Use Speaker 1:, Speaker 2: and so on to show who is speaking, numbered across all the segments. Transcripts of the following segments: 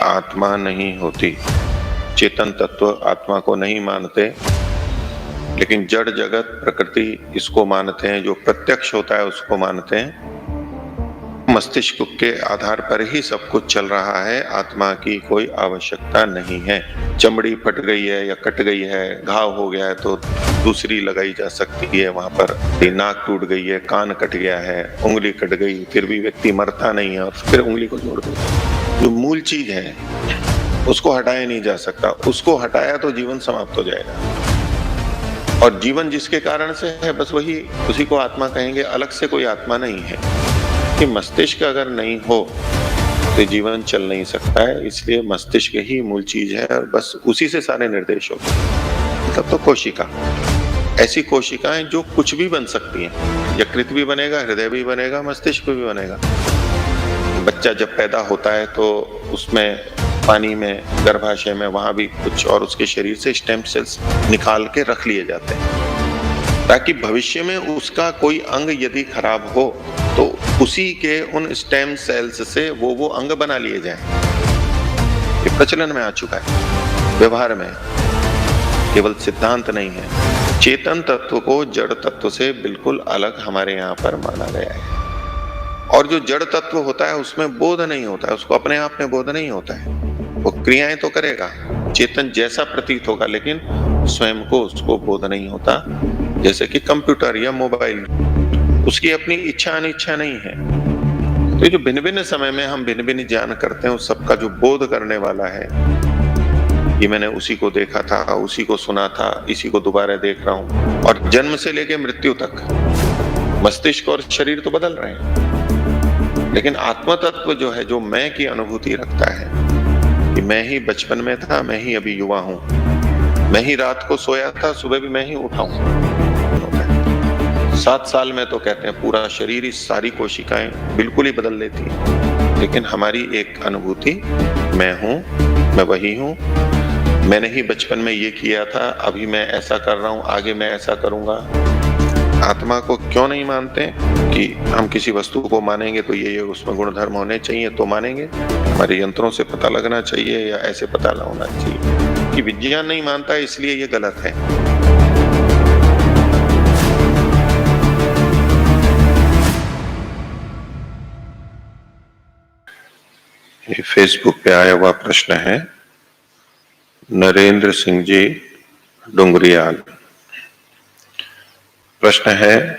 Speaker 1: आत्मा नहीं होती। चेतन तत्व आत्मा को नहीं मानते, लेकिन जड़ जगत प्रकृति इसको मानते हैं, जो प्रत्यक्ष होता है उसको मानते हैं। मस्तिष्क के आधार पर ही सब कुछ चल रहा है, आत्मा की कोई आवश्यकता नहीं है। चमड़ी फट गई है या कट गई है, घाव हो गया है तो दूसरी लगाई जा सकती है वहां पर। नाक टूट गई है, कान कट गया है, उंगली कट गई, फिर भी व्यक्ति मरता नहीं है और फिर उंगली को जोड़ देता है। जो मूल चीज है उसको हटाया नहीं जा सकता, उसको हटाया तो जीवन समाप्त हो जाएगा। और जीवन जिसके कारण से है बस वही, उसी को आत्मा कहेंगे, अलग से कोई आत्मा नहीं है। कि मस्तिष्क अगर नहीं हो तो जीवन चल नहीं सकता है, इसलिए मस्तिष्क ही मूल चीज है और बस उसी से सारे निर्देश होते हैं। तब तो कोशिका, ऐसी कोशिकाएं जो कुछ भी बन सकती हैं, यकृत भी बनेगा, हृदय भी बनेगा, मस्तिष्क भी बनेगा। बच्चा जब पैदा होता है तो उसमें पानी में, गर्भाशय में, वहां भी कुछ और उसके शरीर से स्टेम सेल्स निकाल के रख लिए जाते हैं, ताकि भविष्य में उसका कोई अंग यदि खराब हो तो उसी के उन स्टेम सेल्स से वो अंग बना लिए जाए। ये प्रचलन में आ चुका है, व्यवहार में, केवल सिद्धांत नहीं है। चेतन तत्व को जड़ तत्व से बिल्कुल अलग हमारे यहाँ पर माना गया है। और जो जड़ तत्व होता है उसमें बोध नहीं होता है, उसको अपने आप में बोध नहीं होता है। वो क्रियाएं तो करेगा, चेतन जैसा प्रतीत होगा, लेकिन स्वयं को उसको बोध नहीं होता। जैसे कि कंप्यूटर या मोबाइल, उसकी अपनी इच्छा अनिच्छा नहीं है। तो जो भिन्न भिन्न समय में हम भिन्न भिन्न ज्ञान करते हैं, उस सबका जो बोध करने वाला है, ये मैंने उसी को देखा था, उसी को सुना था, इसी को दोबारा देख रहा हूं। और जन्म से लेकर मृत्यु तक मस्तिष्क और शरीर तो बदल रहे हैं, लेकिन आत्म तत्व जो है, जो मैं की अनुभूति रखता है कि मैं ही बचपन में था, मैं ही अभी युवा हूं, मैं ही रात को सोया था, सुबह भी मैं ही उठा हूं। 7 साल में तो कहते हैं पूरा शरीर, ही सारी कोशिकाएं बिल्कुल ही बदल लेती है, लेकिन हमारी एक अनुभूति, मैं हूं, मैं वही हूं, मैंने ही बचपन में ये किया था, अभी मैं ऐसा कर रहा हूं, आगे मैं ऐसा करूंगा। आत्मा को क्यों नहीं मानते कि हम किसी वस्तु को मानेंगे तो ये उसमें गुणधर्म होने चाहिए तो मानेंगे, हमारे यंत्रों से पता लगना चाहिए या ऐसे पता होना चाहिए। कि विज्ञान नहीं मानता है इसलिए ये गलत है। ये फेसबुक पे आया हुआ प्रश्न है, नरेंद्र सिंह जी डुंगरियाल। प्रश्न है,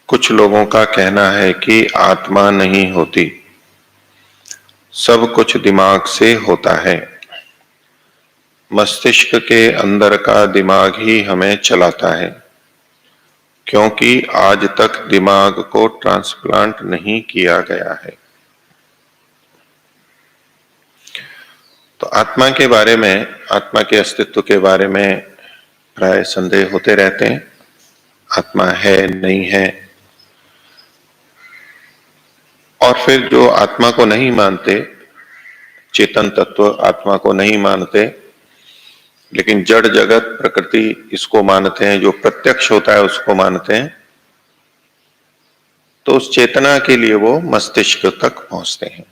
Speaker 1: कुछ लोगों का कहना है कि आत्मा नहीं होती, सब कुछ दिमाग से होता है, मस्तिष्क के अंदर का दिमाग ही हमें चलाता है, क्योंकि आज तक दिमाग को ट्रांसप्लांट नहीं किया गया है। तो आत्मा के बारे में, आत्मा के अस्तित्व के बारे में प्राय संदेह होते रहते हैं। आत्मा है, नहीं है। और फिर जो आत्मा को नहीं मानते, चेतन तत्व आत्मा को नहीं मानते, लेकिन जड़ जगत प्रकृति इसको मानते हैं, जो प्रत्यक्ष होता है उसको मानते हैं, तो उस चेतना के लिए वो मस्तिष्क तक पहुंचते हैं।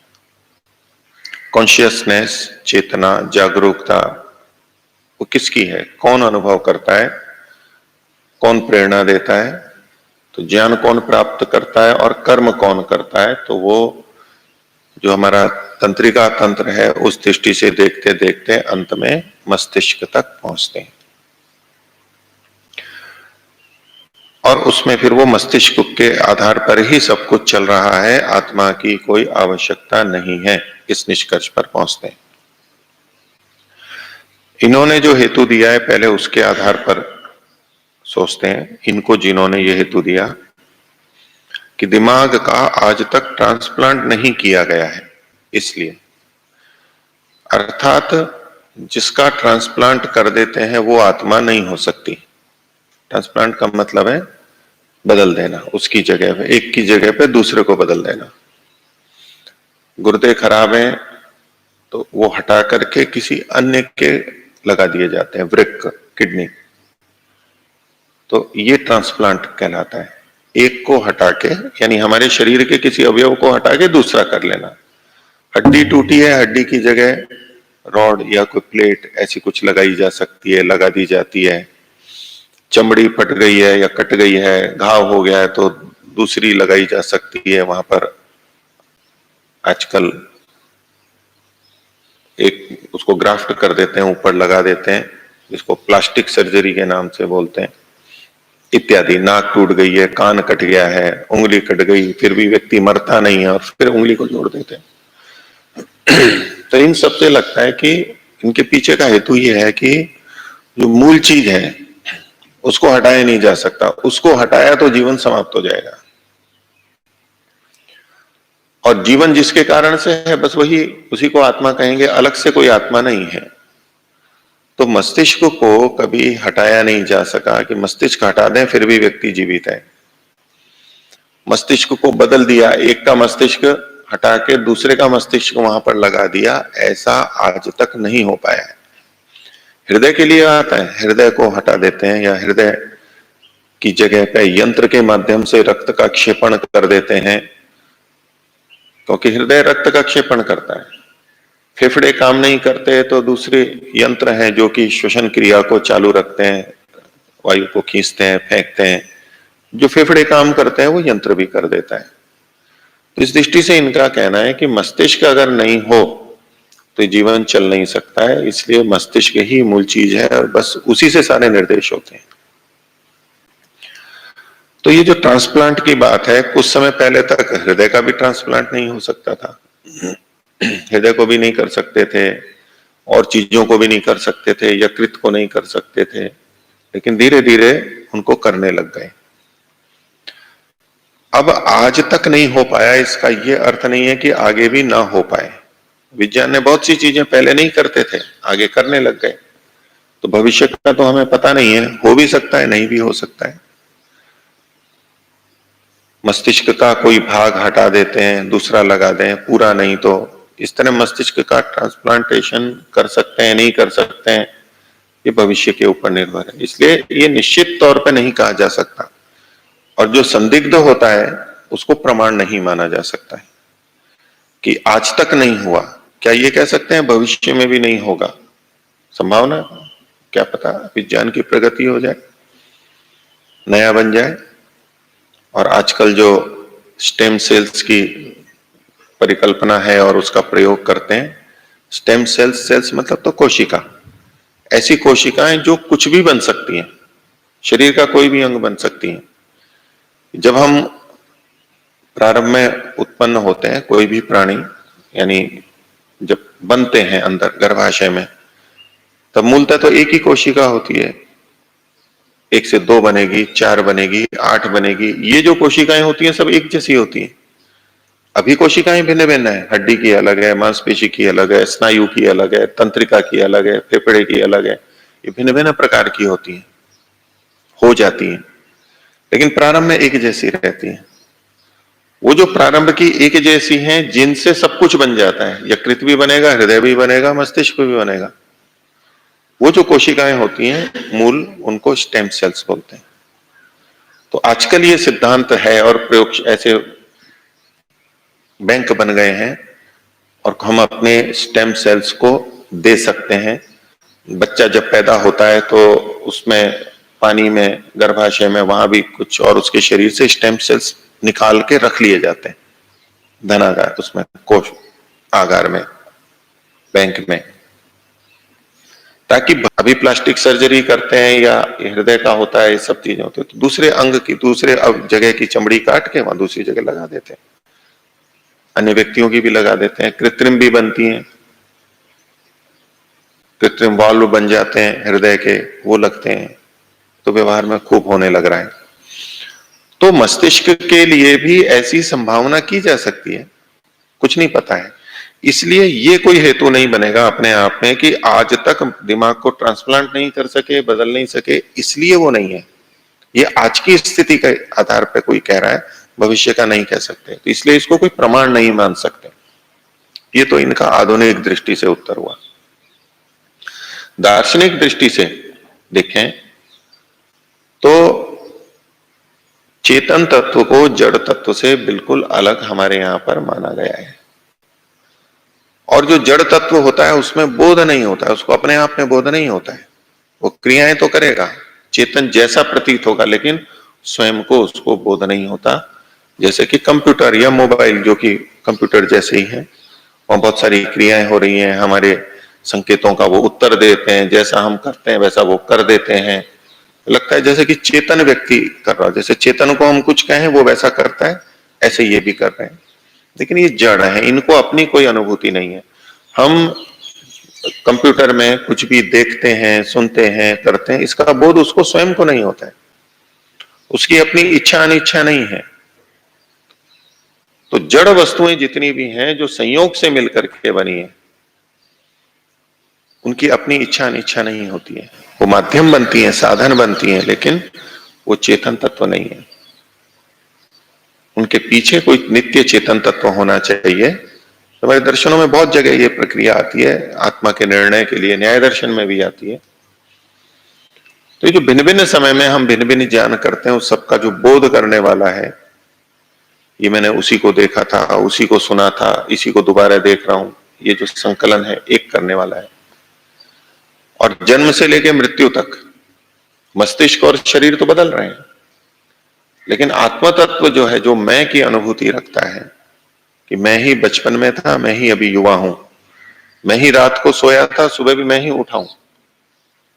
Speaker 1: कॉन्शियसनेस, चेतना, जागरूकता, वो किसकी है, कौन अनुभव करता है, कौन प्रेरणा देता है, तो ज्ञान कौन प्राप्त करता है और कर्म कौन करता है, तो वो जो हमारा तंत्रिका तंत्र है उस दृष्टि से देखते देखते अंत में मस्तिष्क तक पहुंचते हैं। और उसमें फिर वो मस्तिष्क के आधार पर ही सब कुछ चल रहा है, आत्मा की कोई आवश्यकता नहीं है, इस निष्कर्ष पर पहुंचते हैं। इन्होंने जो हेतु दिया है पहले उसके आधार पर सोचते हैं। इनको जिन्होंने ये हेतु दिया कि दिमाग का आज तक ट्रांसप्लांट नहीं किया गया है, इसलिए, अर्थात जिसका ट्रांसप्लांट कर देते हैं वो आत्मा नहीं हो सकती। ट्रांसप्लांट का मतलब है बदल देना, उसकी जगह पे, एक की जगह पे दूसरे को बदल देना। गुर्दे खराब हैं तो वो हटा करके किसी अन्य के लगा दिए जाते हैं, वृक्क, किडनी, तो ये ट्रांसप्लांट कहलाता है। एक को हटा के, यानी हमारे शरीर के किसी अवयव को हटा के दूसरा कर लेना, हड्डी टूटी है, हड्डी की जगह रॉड या कोई प्लेट ऐसी कुछ लगाई जा सकती है, लगा दी जाती है। चमड़ी फट गई है या कट गई है, घाव हो गया है तो दूसरी लगाई जा सकती है। वहां पर आजकल एक उसको ग्राफ्ट कर देते हैं, ऊपर लगा देते हैं, जिसको प्लास्टिक सर्जरी के नाम से बोलते हैं, इत्यादि। नाक टूट गई है, कान कट गया है, उंगली कट गई, फिर भी व्यक्ति मरता नहीं है और फिर उंगली को जोड़ देते हैं। तो इन सबसे लगता है कि इनके पीछे का हेतु ये है कि जो मूल चीज है उसको हटाया नहीं जा सकता, उसको हटाया तो जीवन समाप्त हो जाएगा। और जीवन जिसके कारण से है बस वही, उसी को आत्मा कहेंगे, अलग से कोई आत्मा नहीं है। तो मस्तिष्क को कभी हटाया नहीं जा सका कि मस्तिष्क हटा दें फिर भी व्यक्ति जीवित है। मस्तिष्क को बदल दिया, एक का मस्तिष्क हटा के दूसरे का मस्तिष्क वहां पर लगा दिया, ऐसा आज तक नहीं हो पाया है। हृदय के लिए आता है, हृदय को हटा देते हैं या हृदय की जगह पे यंत्र के माध्यम से रक्त का क्षेपण कर देते हैं, क्योंकि हृदय रक्त का क्षेपण करता है। फेफड़े काम नहीं करते तो दूसरे यंत्र हैं जो कि श्वसन क्रिया को चालू रखते हैं, वायु को खींचते हैं, फेंकते हैं। जो फेफड़े काम करते हैं वो यंत्र भी कर देता है। तो इस दृष्टि से इनका कहना है कि मस्तिष्क अगर नहीं हो तो जीवन चल नहीं सकता है, इसलिए मस्तिष्क ही मूल चीज है और बस उसी से सारे निर्देश होते हैं। तो ये जो ट्रांसप्लांट की बात है, कुछ समय पहले तक हृदय का भी ट्रांसप्लांट नहीं हो सकता था, हृदय को भी नहीं कर सकते थे और चीजों को भी नहीं कर सकते थे, यकृत को नहीं कर सकते थे, लेकिन धीरे धीरे उनको करने लग गए। अब आज तक नहीं हो पाया, इसका ये अर्थ नहीं है कि आगे भी ना हो पाए। विज्ञान ने बहुत सी चीजें पहले नहीं करते थे, आगे करने लग गए। तो भविष्य का तो हमें पता नहीं है, हो भी सकता है, नहीं भी हो सकता है। मस्तिष्क का कोई भाग हटा देते हैं, दूसरा लगा दें, पूरा नहीं, तो इस तरह मस्तिष्क का ट्रांसप्लांटेशन कर सकते हैं, नहीं कर सकते हैं, ये भविष्य के ऊपर निर्भर है। इसलिए ये निश्चित तौर पर नहीं कहा जा सकता, और जो संदिग्ध होता है उसको प्रमाण नहीं माना जा सकता है कि आज तक नहीं हुआ। क्या ये कह सकते हैं भविष्य में भी नहीं होगा? संभावना, क्या पता विज्ञान की प्रगति हो जाए, नया बन जाए। और आजकल जो स्टेम सेल्स की परिकल्पना है और उसका प्रयोग करते हैं, स्टेम सेल्स, सेल्स मतलब तो कोशिका, ऐसी कोशिकाएं जो कुछ भी बन सकती हैं, शरीर का कोई भी अंग बन सकती हैं। जब हम प्रारंभ में उत्पन्न होते हैं, कोई भी प्राणी, यानी जब बनते हैं अंदर गर्भाशय में, तब मूलतः तो एक ही कोशिका होती है। 1 से 2 बनेगी, 4 बनेगी, 8 बनेगी, ये जो कोशिकाएं होती हैं सब एक जैसी होती हैं। अभी कोशिकाएं भिन्न भिन्न है, हड्डी की अलग है, मांसपेशी की अलग है, स्नायु की अलग है, तंत्रिका की अलग है, फेफड़े की अलग है, ये भिन्न भिन्न प्रकार की होती हैं, हो जाती हैं, लेकिन प्रारंभ में एक जैसी रहती हैं। वो जो प्रारंभ की एक जैसी हैं, जिनसे सब कुछ बन जाता है, यकृत भी बनेगा, हृदय भी बनेगा, मस्तिष्क भी बनेगा, वो जो कोशिकाएं होती हैं मूल, उनको स्टेम सेल्स बोलते हैं। तो आजकल ये सिद्धांत है और प्रयोग ऐसे बैंक बन गए हैं और हम अपने स्टेम सेल्स को दे सकते हैं। बच्चा जब पैदा होता है तो उसमें पानी में, गर्भाशय में, वहां भी कुछ और उसके शरीर से स्टेम सेल्स निकाल के रख लिए जाते हैं धनागार, उसमें कोश आगार में, बैंक में, ताकि अभी प्लास्टिक सर्जरी करते हैं या हृदय का होता है, ये सब चीजें होती है, तो दूसरे अंग की, दूसरे जगह की चमड़ी काट के वहां दूसरी जगह लगा देते हैं। अन्य व्यक्तियों की भी लगा देते हैं, कृत्रिम भी बनती हैं, कृत्रिम वाल्व बन जाते हैं हृदय के, वो लगते हैं। तो व्यवहार में खूब होने लग रहा है। तो मस्तिष्क के लिए भी ऐसी संभावना की जा सकती है, कुछ नहीं पता है। इसलिए ये कोई हेतु नहीं बनेगा अपने आप में कि आज तक दिमाग को ट्रांसप्लांट नहीं कर सके, बदल नहीं सके, इसलिए वो नहीं है। ये आज की स्थिति के आधार पर कोई कह रहा है, भविष्य का नहीं कह सकते, तो इसलिए इसको कोई प्रमाण नहीं मान सकते। ये तो इनका आधुनिक दृष्टि से उत्तर हुआ। दार्शनिक दृष्टि से देखें तो चेतन तत्व को जड़ तत्व से बिल्कुल अलग हमारे यहां पर माना गया है। और जो जड़ तत्व होता है उसमें बोध नहीं होता है, उसको अपने आप में बोध नहीं होता है। वो क्रियाएं तो करेगा, चेतन जैसा प्रतीत होगा, लेकिन स्वयं को उसको बोध नहीं होता। जैसे कि कंप्यूटर या मोबाइल जो कि कंप्यूटर जैसे ही है, वहां बहुत सारी क्रियाएं हो रही हैं, हमारे संकेतों का वो उत्तर देते हैं, जैसा हम करते हैं वैसा वो कर देते हैं। लगता है जैसे कि चेतन व्यक्ति कर रहा हो, जैसे चेतन को हम कुछ कहें वो वैसा करता है, ऐसे ये भी कर रहे हैं। लेकिन ये जड़ है, इनको अपनी कोई अनुभूति नहीं है। हम कंप्यूटर में कुछ भी देखते हैं, सुनते हैं, करते हैं, इसका बोध उसको स्वयं को नहीं होता है, उसकी अपनी इच्छा अनिच्छा नहीं है। तो जड़ वस्तुएं जितनी भी हैं जो संयोग से मिलकर के बनी है, उनकी अपनी इच्छा अनिच्छा नहीं होती है, वो माध्यम बनती है, साधन बनती है, लेकिन वो चेतन तत्व नहीं है। उनके पीछे कोई नित्य चेतन तत्व होना चाहिए। हमारे दर्शनों में बहुत जगह ये प्रक्रिया आती है, आत्मा के निर्णय के लिए न्याय दर्शन में भी आती है। तो ये जो भिन्न भिन्न समय में हम भिन्न भिन्न ज्ञान करते हैं, उस सबका जो बोध करने वाला है, ये मैंने उसी को देखा था, उसी को सुना था, इसी को दोबारा देख रहा हूं, ये जो संकलन है एक करने वाला है। और जन्म से लेकर मृत्यु तक मस्तिष्क और शरीर तो बदल रहे हैं, लेकिन आत्मा तत्व जो है, जो मैं की अनुभूति रखता है कि मैं ही बचपन में था, मैं ही अभी युवा हूं, मैं ही रात को सोया था, सुबह भी मैं ही उठाऊं।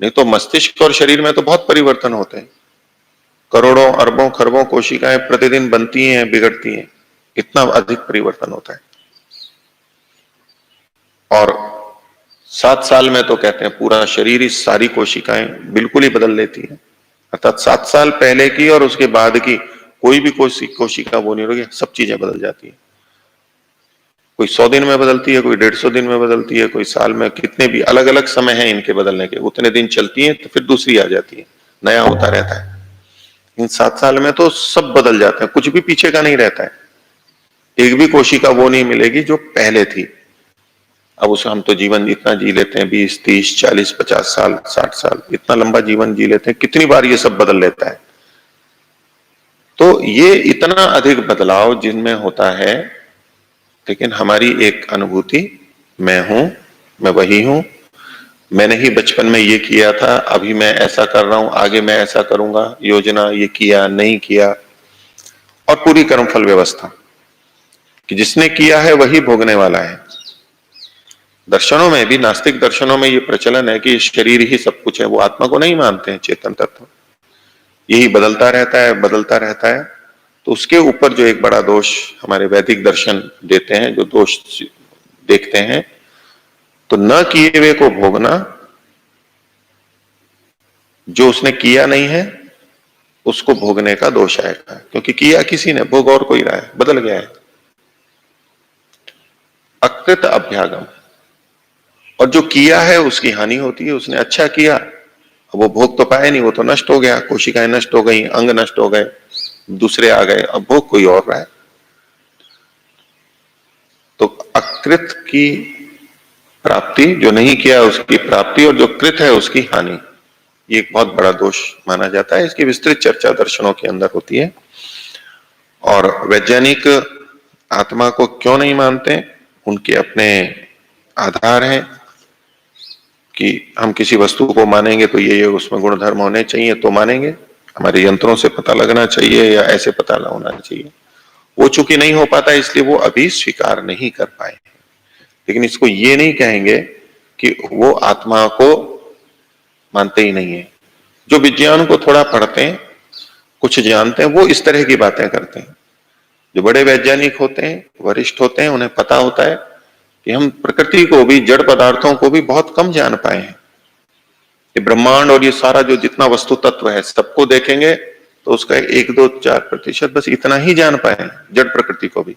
Speaker 1: नहीं तो मस्तिष्क और शरीर में तो बहुत परिवर्तन होते हैं, करोड़ों अरबों खरबों कोशिकाएं प्रतिदिन बनती हैं, बिगड़ती हैं, इतना अधिक परिवर्तन होता है। और 7 साल में तो कहते हैं पूरा शरीर, इस सारी कोशिकाएं बिल्कुल ही बदल लेती है। अर्थात 7 साल पहले की और उसके बाद की कोई भी कोशिका वो नहीं होगी, सब चीजें बदल जाती है। कोई 100 दिन में बदलती है, कोई 150 दिन में बदलती है, कोई साल में, कितने भी अलग अलग समय है इनके बदलने के, उतने दिन चलती है तो फिर दूसरी आ जाती है, नया होता रहता है। इन 7 साल में तो सब बदल जाते हैं, कुछ भी पीछे का नहीं रहता है, एक भी कोशिका वो नहीं मिलेगी जो पहले थी। अब उसे हम तो जीवन इतना जी लेते हैं, 20, 30, 40, 50 साल, 60 साल, इतना लंबा जीवन जी लेते हैं, कितनी बार ये सब बदल लेता है। तो ये इतना अधिक बदलाव जिनमें होता है, लेकिन हमारी एक अनुभूति, मैं हूं, मैं वही हूं, मैंने ही बचपन में ये किया था, अभी मैं ऐसा कर रहा हूं, आगे मैं ऐसा करूंगा, योजना ये किया नहीं किया। और पूरी कर्मफल व्यवस्था कि जिसने किया है वही भोगने वाला है। दर्शनों में भी, नास्तिक दर्शनों में ये प्रचलन है कि शरीर ही सब कुछ है, वो आत्मा को नहीं मानते हैं, चेतन तत्व यही बदलता रहता है, बदलता रहता है। तो उसके ऊपर जो एक बड़ा दोष हमारे वैदिक दर्शन देते हैं, जो दोष देखते हैं, तो न किए हुए को भोगना, जो उसने किया नहीं है उसको भोगने का दोष आएगा, क्योंकि किया किसी ने, भोग और कोई रहा है, बदल गया है। अकृत अभ्यागम, और जो किया है उसकी हानि होती है, उसने अच्छा किया, वो भोग तो पाया नहीं, वो तो नष्ट हो गया, कोशिकाएं नष्ट हो गई, अंग नष्ट हो गए, दूसरे आ गए, अब भोग कोई और रहा है। तो अकृत की प्राप्ति, जो नहीं किया उसकी प्राप्ति, और जो कृत है उसकी हानि, ये एक बहुत बड़ा दोष माना जाता है। इसकी विस्तृत चर्चा दर्शनों के अंदर होती है। और वैज्ञानिक आत्मा को क्यों नहीं मानते, उनके अपने आधार हैं कि हम किसी वस्तु को मानेंगे तो ये उसमें गुण धर्म होने चाहिए तो मानेंगे, हमारे यंत्रों से पता लगना चाहिए या ऐसे पता होना चाहिए। वो चूंकि नहीं हो पाता इसलिए वो अभी स्वीकार नहीं कर पाए। लेकिन इसको ये नहीं कहेंगे कि वो आत्मा को मानते ही नहीं है। जो विज्ञान को थोड़ा पढ़ते हैं, कुछ जानते हैं, वो इस तरह की बातें करते हैं। जो बड़े वैज्ञानिक होते हैं, वरिष्ठ होते हैं, उन्हें पता होता है कि हम प्रकृति को भी, जड़ पदार्थों को भी बहुत कम जान पाए हैं। ये ब्रह्मांड और ये सारा जो जितना वस्तु तत्व है, सबको देखेंगे तो उसका 1, 2, 4% बस इतना ही जान पाए, जड़ प्रकृति को भी।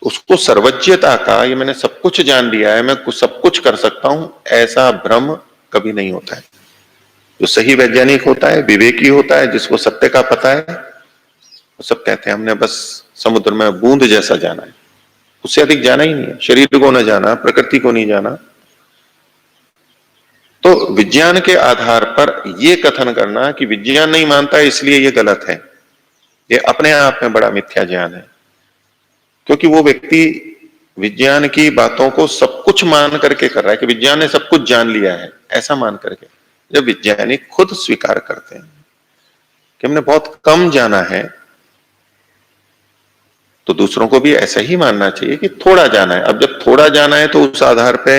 Speaker 1: उसको सर्वज्ञता का, ये मैंने सब कुछ जान लिया है, मैं सब कुछ कर सकता हूं, ऐसा भ्रम कभी नहीं होता है। जो सही वैज्ञानिक होता है, विवेकी होता है, जिसको सत्य का पता है, वो सब कहते हैं हमने बस समुद्र में बूंद जैसा जाना है, उससे अधिक जाना ही नहीं है। शरीर को न जाना, प्रकृति को नहीं जाना। तो विज्ञान के आधार पर यह कथन करना कि विज्ञान नहीं मानता इसलिए यह गलत है, यह अपने आप में बड़ा मिथ्या ज्ञान है। क्योंकि वो व्यक्ति विज्ञान की बातों को सब कुछ मान करके कर रहा है कि विज्ञान ने सब कुछ जान लिया है, ऐसा मान करके। जब वैज्ञानिक खुद स्वीकार करते हैं कि हमने बहुत कम जाना है, तो दूसरों को भी ऐसा ही मानना चाहिए कि थोड़ा जाना है। अब जब थोड़ा जाना है तो उस आधार पे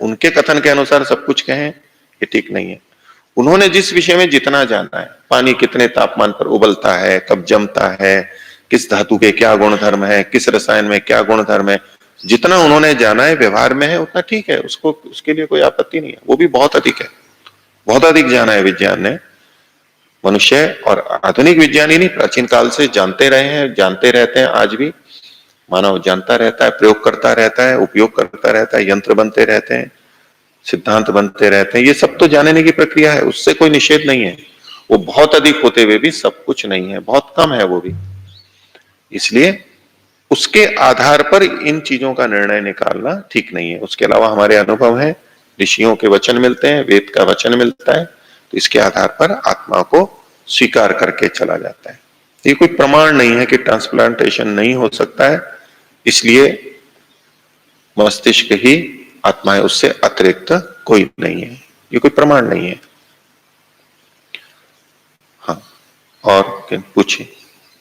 Speaker 1: उनके कथन के अनुसार सब कुछ कहें, ये ठीक नहीं है। उन्होंने जिस विषय में जितना जाना है, पानी कितने तापमान पर उबलता है, कब जमता है, किस धातु के क्या गुण धर्म है, किस रसायन में क्या गुण धर्म है, जितना उन्होंने जाना है व्यवहार में है उतना ठीक है, उसको उसके लिए कोई आपत्ति नहीं है। वो भी बहुत अधिक है, बहुत अधिक जाना है विज्ञान ने। मनुष्य और आधुनिक विज्ञान ही नहीं, प्राचीन काल से जानते रहे हैं, जानते रहते हैं, आज भी मानव जानता रहता है, प्रयोग करता रहता है, उपयोग करता रहता है, यंत्र बनते रहते हैं, सिद्धांत बनते रहते हैं। ये सब तो जानने की प्रक्रिया है, उससे कोई निषेध नहीं है। वो बहुत अधिक होते हुए भी सब कुछ नहीं है, बहुत कम है वो भी। इसलिए उसके आधार पर इन चीजों का निर्णय निकालना ठीक नहीं है। उसके अलावा हमारे अनुभव है, ऋषियों के वचन मिलते हैं, वेद का वचन मिलता है, तो इसके आधार पर आत्मा को स्वीकार करके चला जाता है। ये कोई प्रमाण नहीं है कि ट्रांसप्लांटेशन नहीं हो सकता है, इसलिए मस्तिष्क ही आत्मा है, उससे अतिरिक्त कोई नहीं है, ये कोई प्रमाण नहीं है। हाँ, और पूछिए।